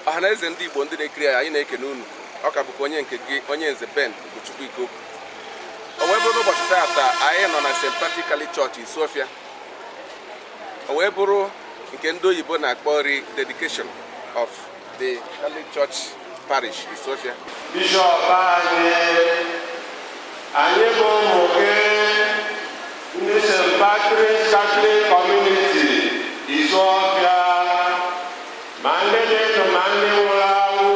Ọhaneze ndị Igbo ndị na-ekiri anyị na-ekene unu. Ọ ka bụkwa onye nke gị onye nze Ben Ugochukwu Iko. O wee bụrụ ụbọchị taata anyị nọ na St. Patrick Catholic Church Isuofia. O wee bụrụ nke ndị oyibo na-akpọ Rededication of the Catholic Church Parish Isuofia. Bishop anyị bụ ụmụ gị ndị St. Patrick Catholic Community Isuofia, ma ndị dị ndụ ma ndị nwụrụ anwụ,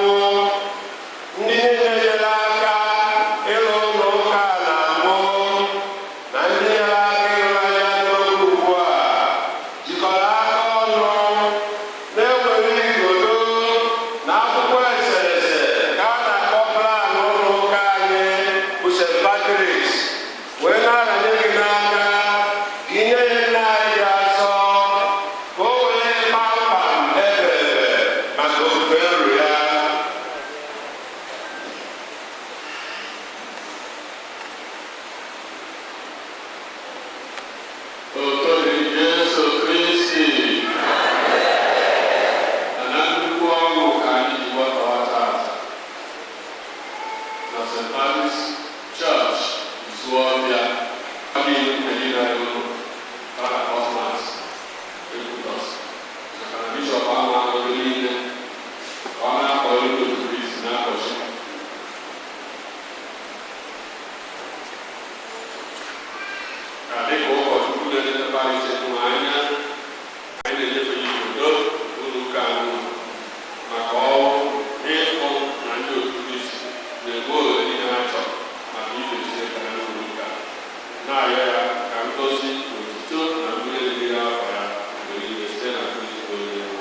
ndị niile nyere aka ịrụ ụlọ ụka na mbụ na ndị nyere aka ịrụ anya n'oge ugbu a jikọrọ aka ọnụ na-ewere igodo na akwụkwọ eserese ka a na-akpọ plan ụlọ ụka anyị bụ St. Patrick's wee na-aranye gị n'aka inye ya nna anyị dị asọ ka o wee kpamkpam ebere maka ofufe nru ya. Otori Jesu Kristi na nnukwu ọṅụ ka anyị ji gbakọwa taata na St. Patrick's Church Isuofia, abịghị mmeri na ego para Osmas Ekwutos maka na bishọp ahụ anọghị niile ka ọ na-akpọ ilu otu Kristi n'akọchi. Ka dịka ụkọchukwu na-edetebe anyị sekwu anya, anyị na-enyefe ya igodo ụlọ ụka anyị maka ọrụ ịfụ na ndị otu Kristi na-egbu ohere ihe ha chọrọ maka ife Chineke na ụlọ ụka, na-arịọ ya ka ngozi n'otuto na mmeri dị afọ ya mgbe niile site na Kristi onye nwe.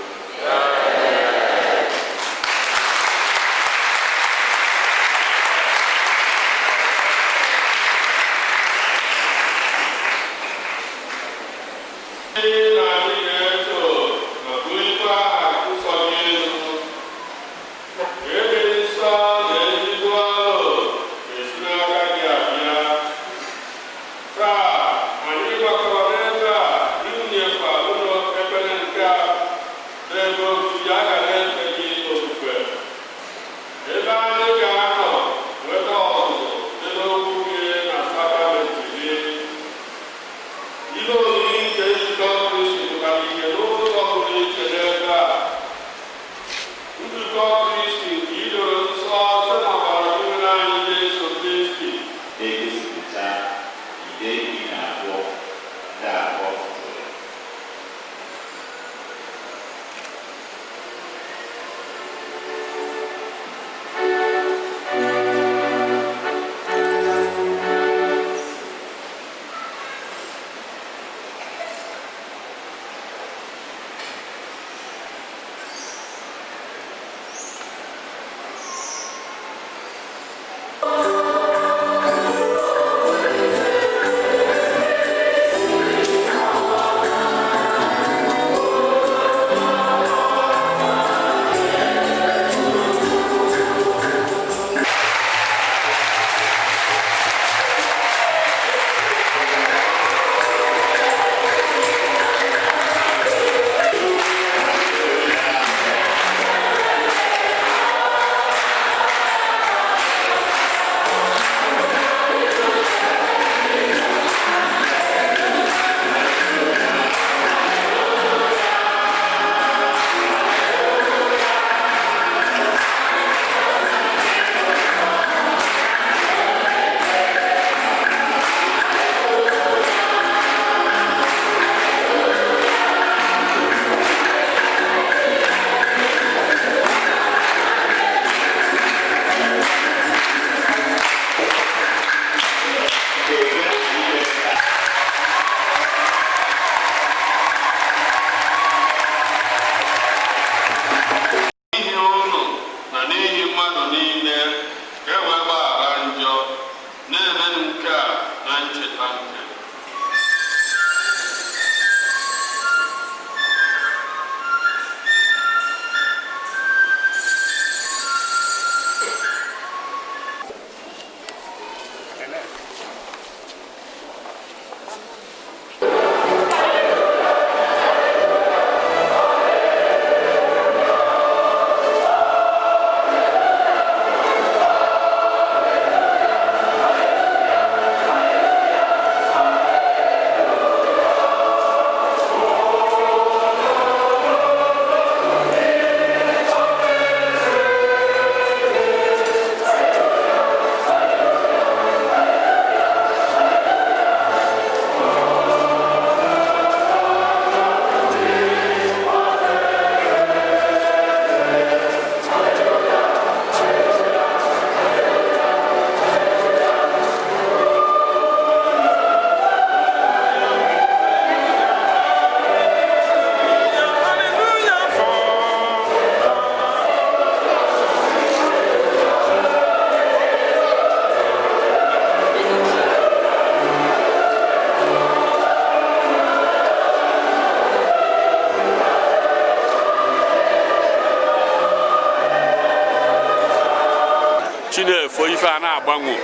Chinefo ife a na-agbanwe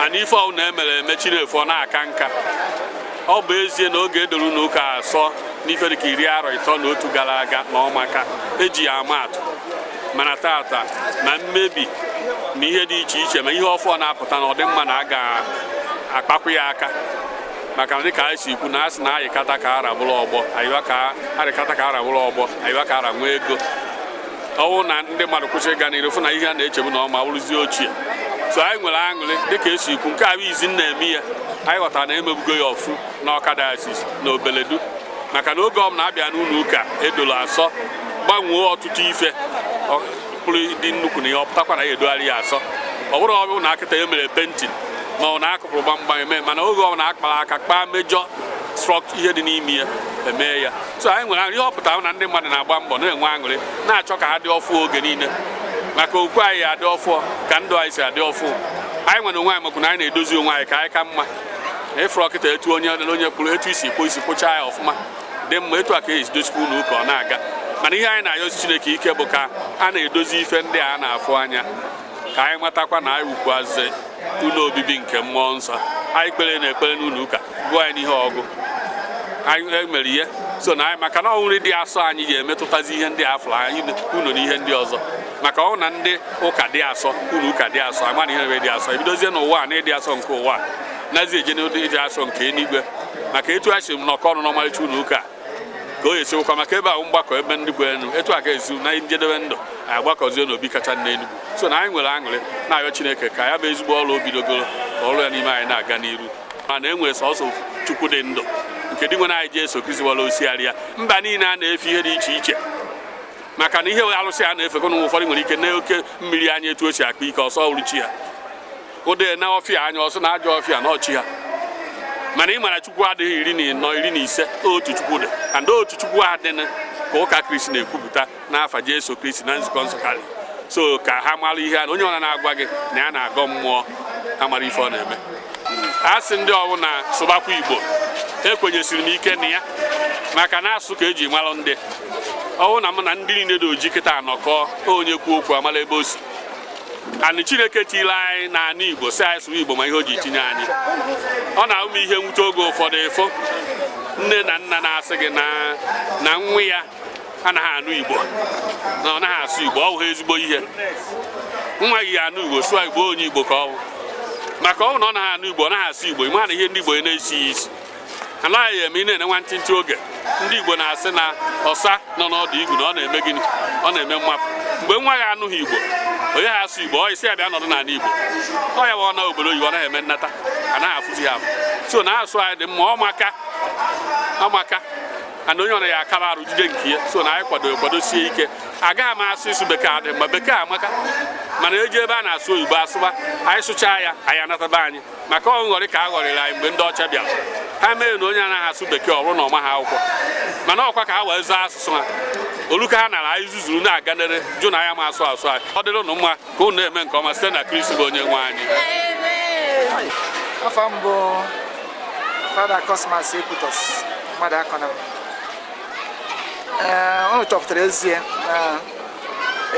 ana ife ọwụ na-emere eme Chinefo na-aka nka ọ bụ ezie na oge edoro n'ụka asọ n'ife dịka 13 gara aga na ọmaka eji ya ama atụ mana tata na mmebi na ihe dị iche iche ma ihe ọfọ na-apụta na ọdịmma na a ga-akpakwu ya aka maka na dịka anyị si ikwu na a sị na ayịkata ka ara bụrụ ọgbọ arịkata ka ara bụrụ ọgbọ ayịwa ka ara nwee ego ọwụ na ndị mmadụ kwụsị ịga n'iru fụ na ihe a na-echebu na ọma bụrụzie ochie so anyị nwere aṅụrị dịka esi ikwu nke a bụ izi na-eme ya anyị ghọtara na emebugo ya ọfụ n'Awka Diocese na Obeledu maka na oge ọ bụla abịa n'ụlọ ụka edolo asọ gbanwee ọtụtụ ife pụrụ dị nnukwu na ihe ọ pụtakwa na ya edogharị ya asọ ọ bụrụ ọbụ na akịta ya mere pentin ma ọ na-akụpụrụ gbamgbam eme mana oge ọ bụla akpara aka kpaa mejọ strọkt ihe dị n'ime ya eme ya so anyị nwere ihe ọ pụtara na ndị mmadụ na-agba mbọ na-enwe aṅụrị na-achọ ka ha dị ọfụ oge niile maka okwu anyị adị ọfụ ka ndụ anyị si adị ọfụ anyị nwere onwe anyị makwu na anyị na-edozi onwe anyị ka anyị ka mma ịfụrụ ọkịta etu onye kwuru etu isi kpụchaa ya ọfụma dị mma etu a ka esi dosikwa ụlọ ụka ọ na-aga mana ihe anyị na-ayọzi Chineke ike bụ ka a na-edozi ife ndị a na-afụ anya ka anyị matakwa na anyị wukwazi ụlọ obibi nke mmụọ nsọ anyị kpere na ekpere n'ụlọ ụka gụọ anyị n'ihe ọgụ anyị emere ihe so na anyị maka na ọnwụrị dị asọ anyị ga-emetụtazi ihe ndị afụrụ anyị unu na ihe ndị ọzọ maka ọ na ndị ụka dị asọ ụlọ ụka dị asọ ama na ihe na dị asọ ebidozie n'ụwa na ịdị asọ nke ụwa nazi eje n'ụdị ịdị asọ nke eluigwe maka etu a si nnọkọ ọnụ n'ọmarịcha ụlọ ụka ka o esiwụkwa maka ebe ahụ mgbakọ ebe ndị bụ enu etu a ka esi na njedebe ndụ anyị agbakọzie n'obi kacha n'Enugu so na anyị nwere aṅụrị na-ayọ Chineke ka ya bụ ezigbo ọrụ obidogoro ka ọrụ ya n'ime anyị na-aga n'iru mana e nwere sọsọ Chukwu dị ndụ nke dị nwere anyị ji eso Kristi wara osigharị ya mba niile a na-efe ihe dị iche iche maka na ihe alụsị a na-efe kọnụ ụfọdụ nwere ike na oke mmiri anya etu o si akpa ike ọsọ uruchi ha ụdị na ọfịa anya ọsọ na ajọ ọfịa na ọchị ha mana ị mara Chukwu adịghị 14 otu Chukwu dị and otu Chukwu adịna ka ụka Kristi na-ekwupụta n'afa Jesu Kristi na nzukọ nsọ karị so ka ha mara ihe a na onye ọna na-agwa gị na ya na-agọ mmụọ amara ife ọ na-eme a sị ndị ọbụla sụbakwa Igbo ekwenyesiri m ike na ya maka na asụ ka eji malụ ndị ọwụ na m na ndị niile dị oji kịta anọkọ onye kwuo okwu amala ebe o si anyị Chineke tiri anyị na anụ Igbo si anyị sụrụ Igbo ma ihe o ji tinye anyị ọ na-ahụ ihe nwute oge ụfọdụ efo nne na nna na-asị gị na nwa ya anaghị anụ Igbo na ọ naghị asụ Igbo ọ bụ ezigbo ihe nwa gị anụ Igbo sụọ Igbo onye Igbo ka ọ bụ maka ọ na ọ naghị anụ Igbo ọ naghị asụ Igbo ịma na ihe ndị Igbo na-esighị isi anaghị eme ị na-ene nwantịntị oge ndị Igbo na-asị na ọsa nọ n'ọdụ igwu na ọ na-eme gịnị ọ na-eme mmapụ mgbe nwa ya anụghị Igbo onye ha asụ Igbo ọ isi ya bịa nọdụ n'ala Igbo ọ ya bụ ọ na obodo oyibo ọ naghị eme nnata anaghị afụzi ha so na-asụ anyị dị mma ọmaka ana onye ọ na ya akaba arụ jide nke ya so na anyị kwadosie ike agaghị m asụ ịsụ bekee adị mma bekee amaka mana eji ebe a na-asụ oyibo asụba anyị sụchaa ya anyị anataba anyị maka ọghọrị ka a ghọrịrị anyị mgbe ndị ọcha bịara ha mee na onye anaghị asụ bekee ọ bụrụ na ọma ha akwụkwọ mana ọkwa ka ha wee zaa asụsụ ha olu ka ha nara anyị zuzuru na-aganere jụ na ya ma asụ asụ anyị ọ dịrị ụnụ mma ka unu na-eme nke ọma site na Kristi bụ onye nwe anyị. Afọ m bụ Fada Cosmas Ekwutos mmadụ akọna unu chọpụtara ezie na o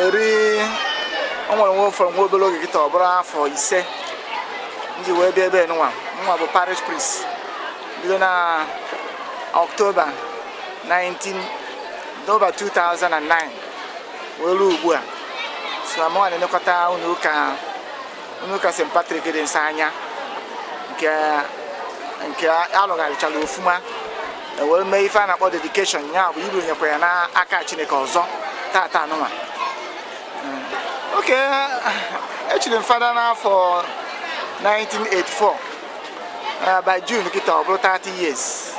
nwere nwe ụfọdụ nwa obere oge kịta ọ bụrụ afọ 5 ndị wee bịa ebe nwa bụ parish priest bido na October 2009 wee ruo ugbu a so mụnwa na-elekọta ụlọ ụka St. Patrick dị nsọ anya nke alụgharịchara ofuma wee mee ife a na-akpọ dedication ya bụ ironyekwa ya n'aka Chineke ọzọ tata anụnwa oke echiri m fada n'afọ 1984 by June kịta ọ bụrụ 30 years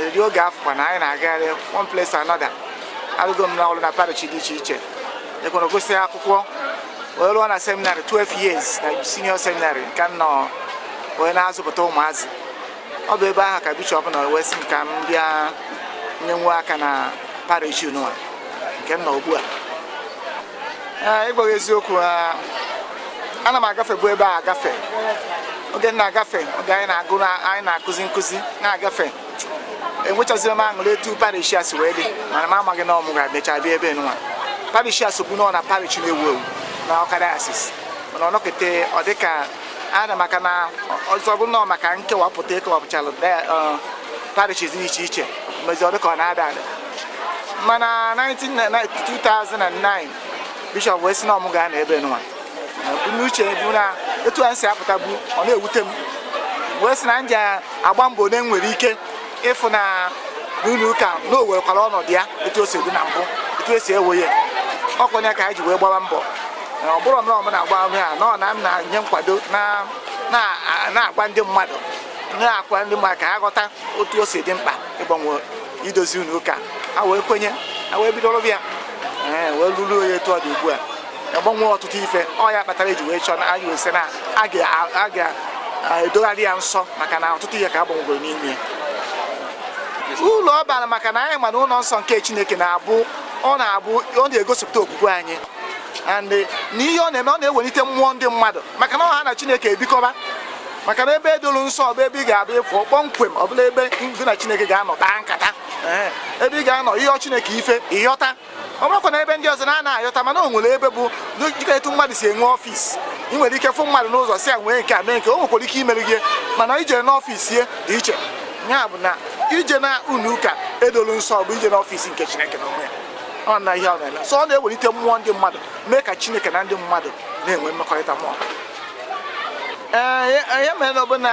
eri oge afọkwa na anyị na-agagharị one place to another alụgo m n'ọrụ na parish dị iche iche ekwere gosi akwụkwọ wee rụọ na seminary 12 years na senior seminary nke nọ wee na-azụpụta ụmụazị ọ bụ ebe ahụ ka bishọp nọ wee sị m ka m bịa nye nwe aka na parish n'ụwa nke nọ ugbu a ịgwaghị eziokwu ana m agafe bụ ebe a agafe oge m na-agafe oge anyị na-akụzi nkụzi na-agafe enwechaziri m aṅụrị etu parish a si wee dị mana m amaghị na ọ m ga-emecha bịa ebe nụwa parish a sobu nọ na parish na-ewu ewu na Awka Diocese mana ọnọkete ọ dịka ana maka na ọzọ bụ nọ maka nkewapụta ekewapụchalụ parishes dị iche iche mezi ọ dịka ọ na-ada ada mana 2009 bishọp wee sị na ọmụ gaa na ebe nwa n'uche bụ na etu anyị si apụta bụ ọ na-ewute m wee sị na nji agba mbọ na nwere ike ịfụ na n'ụlọ ụka na o werekwara ọnọdụ ya etu o si dị na mbụ etu esi ewe ya ọkwenye ka anyị ji wee gbaba mbọ ọ bụrụ m na ọmụ na-agba ahụ ya nọ na m na-enye nkwado na-agwa ndị mmadụ na-akwa ndị mmadụ ka ha ghọta otu o si dị mkpa ịgbanwe idozi ụlọ ụka ha wee kwenye ha wee bidoro bịa wee lụrụ onye etu ọ dị ugbu a agbanwe ọtụtụ ife ọ ya kpatara eji wee chọọ na anyị wee sị na a ga-edogharị ya nsọ maka na ọtụtụ ihe ka a gbanwegoro n'ime ụlọ ọ bara maka na anyị ma na ụlọ nsọ nke Chineke ọ na-egosipụta okwukwe anyị and n'ihe ọ na-eme ọ na-ewelite mmụọ ndị mmadụ maka na ọ ha na Chineke ebikọba maka na ebe edolu nsọ ọ bụ ebe ị ga-abịa ịpụ kpọmkwem ọ bụla ebe gị na Chineke ga-anọ kpaa nkata ebe ị ga-anọ ihe Chineke ife ịghọta ọ bụrụkwa na ebe ndị ọzọ na-ana ayọta mana o nwere ebe bụ dịka etu mmadụ si enwe ọfịs ị nwere ike fụ mmadụ n'ụzọ si a nwee nke a mee nke o nwekwara ike imere gị mana ije n'ọfịs ya dị iche ya bụ na ije na ụlọ ụka edolu nsọ bụ ije n'ọfịs nke Chineke n'onwe ya ọ na ihe ọ na-eme so ọ na-ewelite mmụọ ndị mmadụ mee ka Chineke na ndị mmadụ na-enwe mmekọrịta mmụọ ya mere na ọ bụ na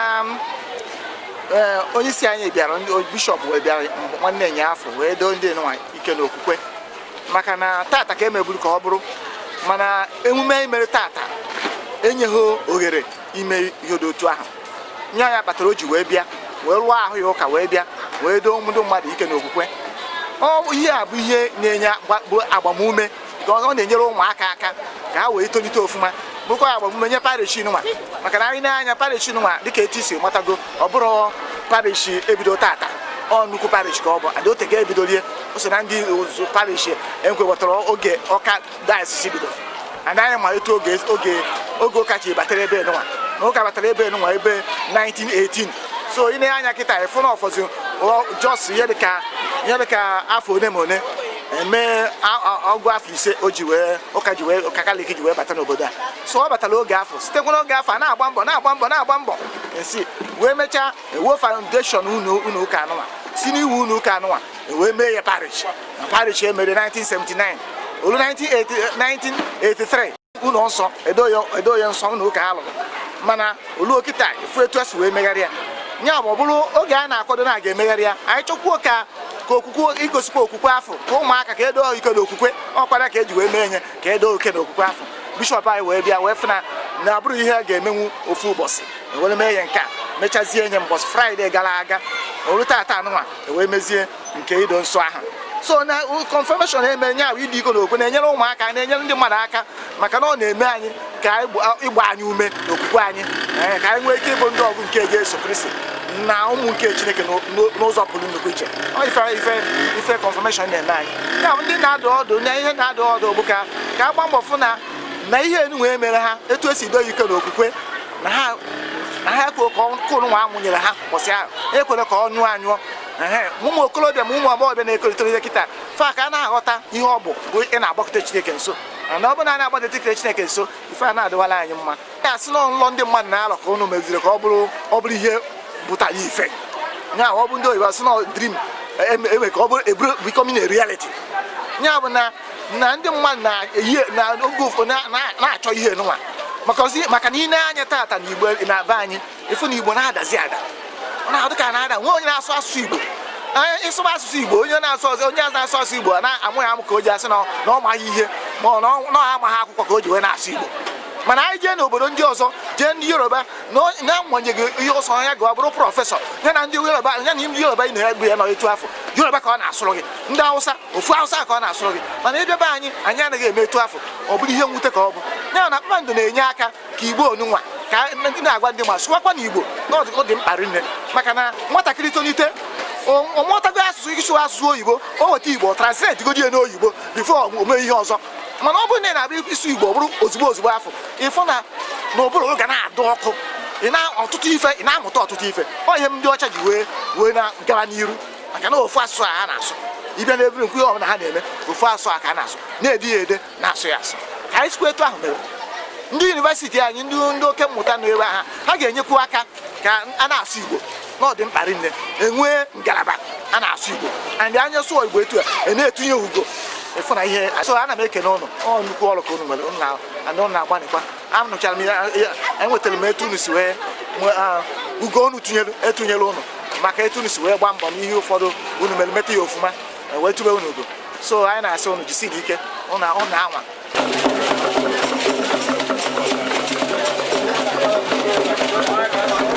onye isi anyị bịara ndị bishọp wee bịara nwanne ya afọ wee doo ndị nwa ike n'okwukwe maka na tata ka emeburu ka ọ bụrụ mana emume mere tata enyeghị ohere ime ihe dị otu ahụ nye ya kpatara o ji wee bịa wee rụọ ahụ ya ụka wee bịa wee doo ndị mmadụ ike n'okwukwe ihe a bụ ihe na-enye agbamume nke ọ na-enyere ụmụaka aka ka ha wee tolite ofụma bụkwa agbamume nye parishi nwa maka na anyị na-anya parishi nwa dịka etu isi matago ọ bụrụ parishi ebido tata ọ nnukwu parish ka ọ bụ adị otega ebidolie o so na ndị parish enkwewetara oge ọka dayọsis bido anaghị ma etu oge ụka ji batara ebe nwa na ụka batara ebe nwa ebe 1918 so ị na-anya kịta ịfụ na ọfọzi jos ihe dịka afọ one ma one eme ọgụ afọ ise ụka Katọlik ji wee bata n'obodo a so ọ batara oge afọ sitekwa n'oge afọ a na-agba mbọ esi wee mechaa ewuo foundation ụlọ ụka anụnwa si n'iwu ụlọ ụka anụnwa wee mee ya parish emere 1979 olu 1983 ụlọ nsọ edoye nsọ ụlọ ụka ha lụrụ mana olu kịta efu etu esi wee megharị ya nya ma ọ bụrụ oge a na-akwado na aga emegharị ya anyị chọkwuo ka okwukwe igosikwa okwukwe afọ ka ụmụaka ka edoo ike n'okwukwe ọkwara ka eji wee mee ihe ka edoo oke n'okwukwe afọ bishọp anyị wee bịa wee fụna na abụrụ ihe a ga-emenwu ofu ụbọchị ewere mee ya nke a mechazie nye mbọchị fraịde gara aga olu tata anụnwa ewee mezie nke ido nsọ ahụ so na confirmation eme nya ịdị iko n'okwukwe na-enyere ụmụaka na-enyere ndị mmadụ aka maka na ọ na-eme anyị ka ịgba anyị ume n'okwukwe anyị ka anyị nwee ike ịbụ ndị ọgụ nke Jesu Kristi na ụmụ nke Chineke n'ụzọ pụrụ nnukwu iche ife confirmation na-eme anyị ya bụ ndị na-adụ ọdụ na ihe na-adụ ọdụ bụ ka a gba mbọ fụ na ihe enwe mere ha etu esi do ike n'okwukwe na ha ekwe ka ụnụ nwa amụnyere ha ụbọchị ahụ ekwere ka ọ nyụọ anyụọ ụmụ okorobịa ma ụmụ agbọghọbịa na-ekolitere kịta fa ka a na-aghọta ihe ọ bụ ị na-agbakọta Chineke nso na ọ bụ na a na-agbadete Chineke nso ife a na-adịwala anyị mma ya sị na nlọ ndị mmadụ na-alọ ka ụnụ meziri ka ọ bụrụ ihe pụtara ife nya ọ bụ ndị oyibo sị na dream enwe ka ọ bụrụ becoming a reality nya bụ na ndị mmadụ na oge ụfọdụ na-achọ ihe nwa maka na ị na-anya tata na Igbo na be anyị efu na Igbo na-adazi ada ọ na-adụ ka na-ada nwe onye na-asụ asụsụ Igbo ịsụba asụsụ Igbo onye na-asụ na-asụ asụsụ Igbo na-amụ ya amụ ka o ji asị na ọ maghị ihe ma ọ na amaghị akwụkwọ ka o ji wee na-asụ Igbo mana anyị jee n'obodo ndị ọzọ jee ndị Yoruba na-amanyeghị ihe ọsọ ya ga bụrụ prọfesọ ya na ndị Yoruba ị na-egbu ya nọ etu afọ Yoruba ka ọ na-asụrụ gị ndị Hausa ofu Hausa ka ọ na-asụrụ gị mana edebe anyị anaghị eme etu afọ ọ bụrụ ihe mwute ka ọ bụ ya na kpakpando na-enye aka ka Igbo onunwa ka ndị na-agwa ndị ma sụwakwa na Igbo na ọ dị mkpa rinne maka na nwatakịrị tonite ọmụtago asụsụ oyibo o weta Igbo translate godi ya n'oyibo bifo o mee ihe ọzọ mana ọ bụrụ na ị na-abịa isu Igbo ọ bụrụ ozugbo afọ ịfụ na n'ụbụrụ ga na-adụ ọkụ ị na-amụta ọtụtụ ife ọ ihe ndị ọcha ji wee na-gara n'iru maka na ofu asụsụ a ha na-asụ ịbịa n'ebiri nkwu ọbụla ha na-eme ofu asụsụ a ka a na-asụ na-ede ya ede na-asụ ya asụ ka anyị sikwa etu ahụ mere ndị yunivesiti anyị ndị oke mmụta nọ ebe ha ga-enyekwu aka ka a na-asụ Igbo n'ọdị mkpa rinne enwee ngalaba a na-asụ Igbo and anya sụọ Igbo etu a na-etinye ugo ịfụ na ihe so ana m ekene ụnụ nnukwu ọrụ ka unu nwere ụnụ na-agbanikwa anụchara m ya enwetara m etu unu si wee ugo unu etunyere ụnụ maka etu unu si wee gba mbọ n'ihe ụfọdụ unu mere meta ya ofuma wee tube unu ugo so anyị na-asị unu jisiri ike ụnụ anwa Thank you.